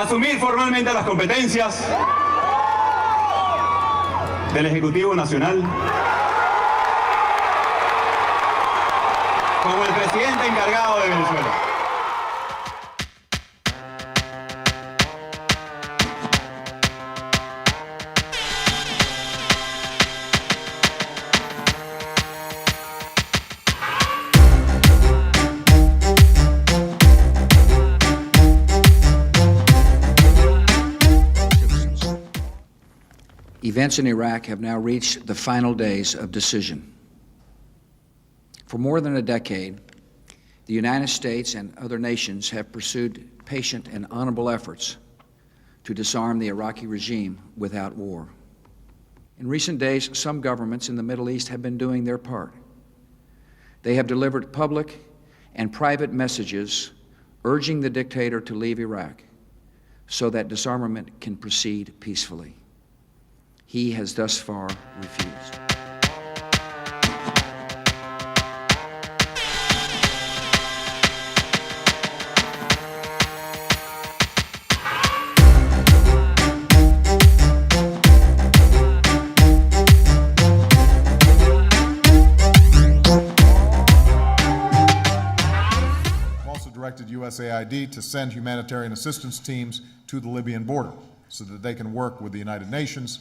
asumir formalmente las competencias del Ejecutivo Nacional como el presidente encargado de Venezuela. Events in Iraq have now reached the final days of decision. For more than a decade, the United States and other nations have pursued patient and honorable efforts to disarm the Iraqi regime without war. In recent days, some governments in the Middle East have been doing their part. They have delivered public and private messages urging the dictator to leave Iraq so that disarmament can proceed peacefully. He has thus far refused. Directed USAID to send humanitarian assistance teams to the Libyan border so that they can work with the United Nations,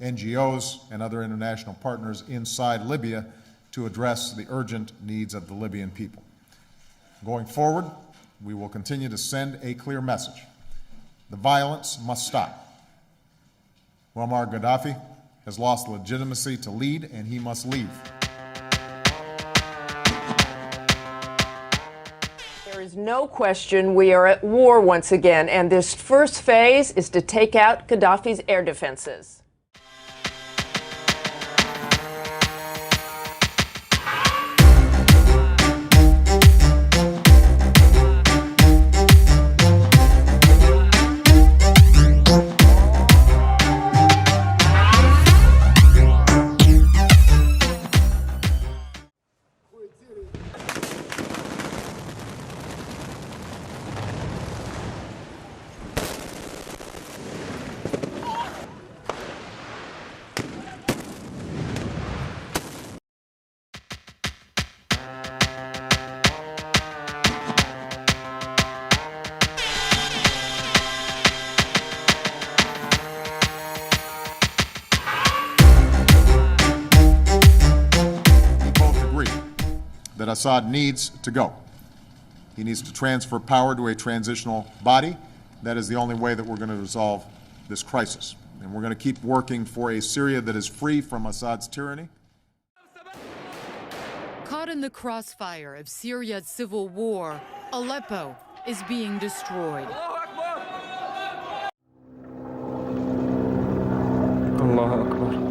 NGOs, and other international partners inside Libya to address the urgent needs of the Libyan people. Going forward, we will continue to send a clear message. The violence must stop. Muammar Gaddafi has lost legitimacy to lead, and he must leave. There is no question we are at war once again, and this first phase is to take out Gaddafi's air defenses. That Assad needs to go. He needs to transfer power to a transitional body. That is the only way that we're going to resolve this crisis. And we're going to keep working for a Syria that is free from Assad's tyranny. Caught in the crossfire of Syria's civil war, Aleppo is being destroyed. Allahu Akbar.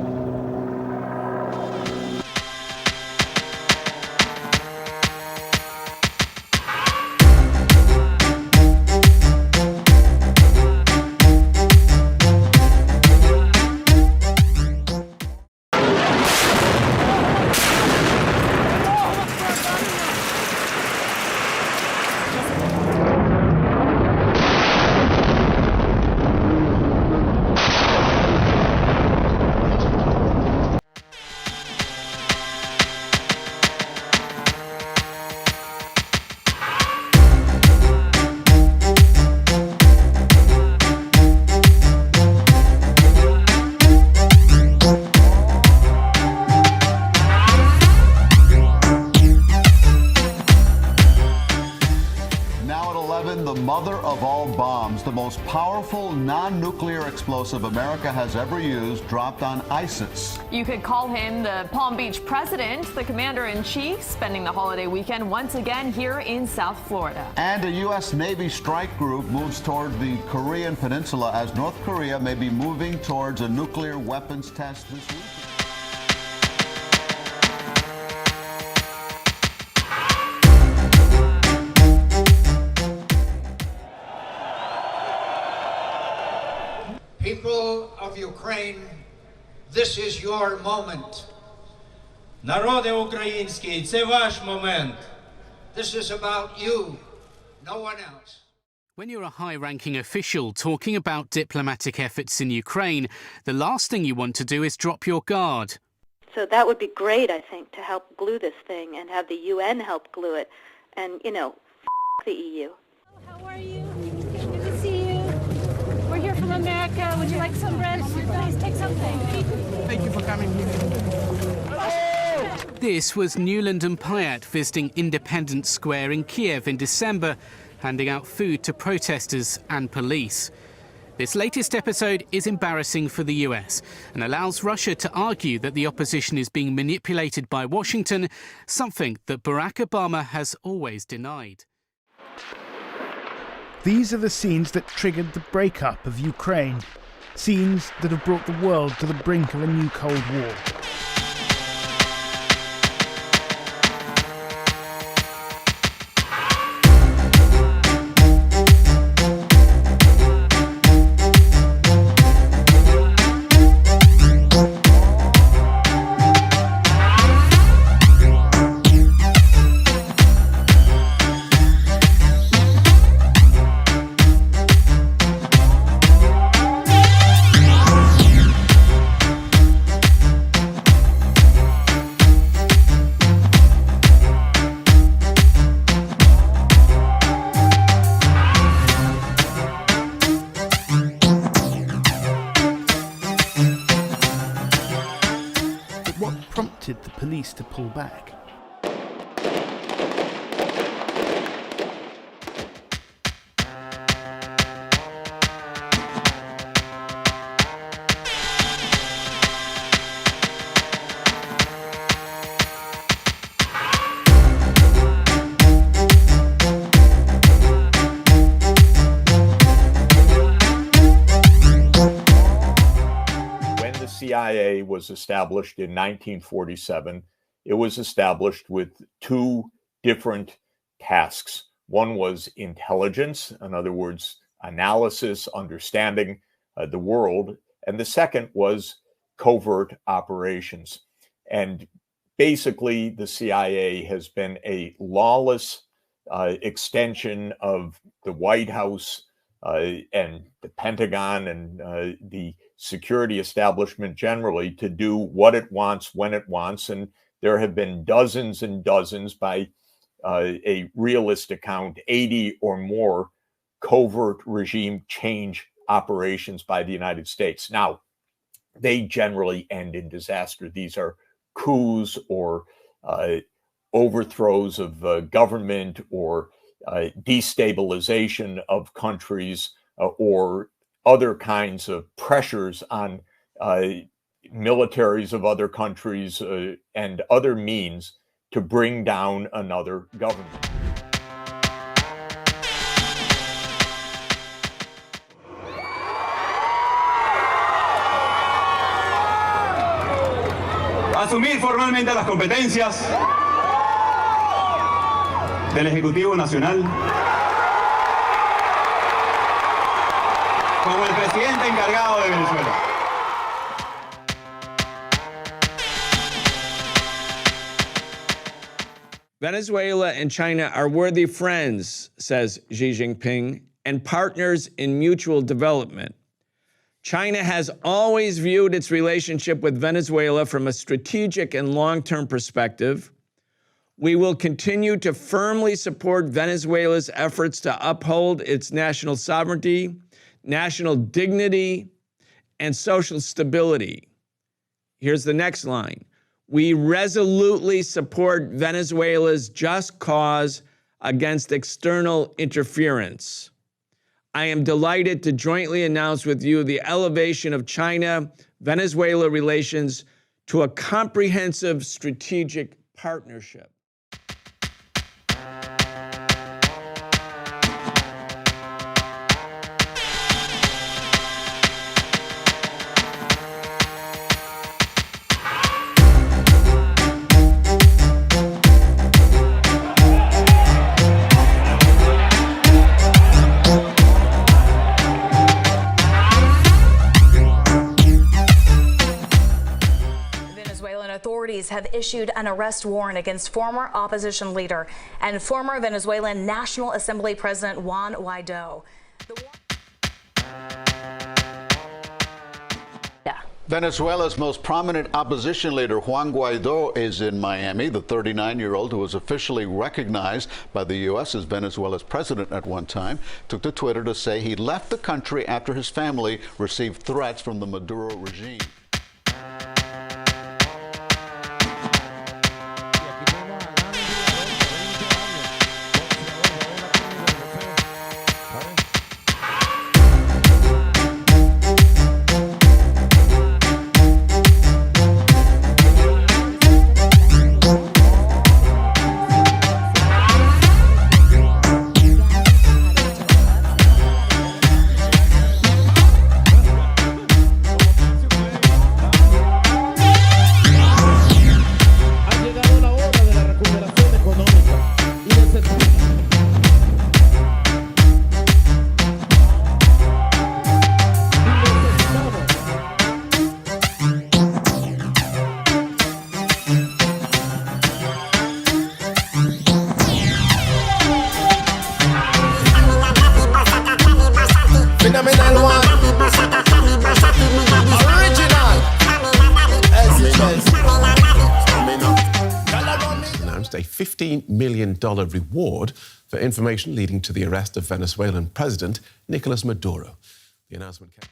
The mother of all bombs, the most powerful non-nuclear explosive America has ever used, dropped on ISIS. You could call him the Palm Beach president, the commander-in-chief, spending the holiday weekend once again here in South Florida. And a U.S. Navy strike group moves toward the Korean Peninsula as North Korea may be moving towards a nuclear weapons test this week. People of Ukraine, this is your moment. Народи український, це ваш момент. This is about you, no one else. When you're a high-ranking official talking about diplomatic efforts in Ukraine, the last thing you want to do is drop your guard. So that would be great, I think, to help glue this thing and have the UN help glue it. And, you know, the EU. How are you? Good to see you. We're here from America. Would you like some bread? Please take something. Thank you for coming here. This was Newland and Pyatt visiting Independence Square in Kiev in December, handing out food to protesters and police. This latest episode is embarrassing for the US and allows Russia to argue that the opposition is being manipulated by Washington, something that Barack Obama has always denied. These are the scenes that triggered the breakup of Ukraine, scenes that have brought the world to the brink of a new Cold War. Prompted the police to pull back. CIA was established in 1947. It was established with two different tasks. One was intelligence, in other words, analysis, understanding the world. And the second was covert operations. And basically, the CIA has been a lawless extension of the White House and the Pentagon and the security establishment generally to do what it wants when it wants. And there have been dozens and dozens, by a realistic count, 80 or more covert regime change operations by the United States. Now, they generally end in disaster. These are coups or overthrows of government or destabilization of countries or other kinds of pressures on militaries of other countries and other means to bring down another government. Asumir formalmente las competencias del Ejecutivo Nacional como el presidente encargado de Venezuela. Venezuela and China are worthy friends, says Xi Jinping, and partners in mutual development. China has always viewed its relationship with Venezuela from a strategic and long-term perspective. We will continue to firmly support Venezuela's efforts to uphold its national sovereignty, national dignity, and social stability. Here's the next line. We resolutely support Venezuela's just cause against external interference. I am delighted to jointly announce with you the elevation of China-Venezuela relations to a comprehensive strategic partnership. Authorities have have issued an arrest warrant against former opposition leader and former Venezuelan National Assembly President Juan Guaidó. Venezuela's most prominent opposition leader, Juan Guaidó, is in Miami. The 39-year-old, who was officially recognized by the U.S. as Venezuela's president at one time, took to Twitter to say he left the country after his family received threats from the Maduro regime. Announced a $15 million reward for information leading to the arrest of Venezuelan President Nicolas Maduro. The announcement came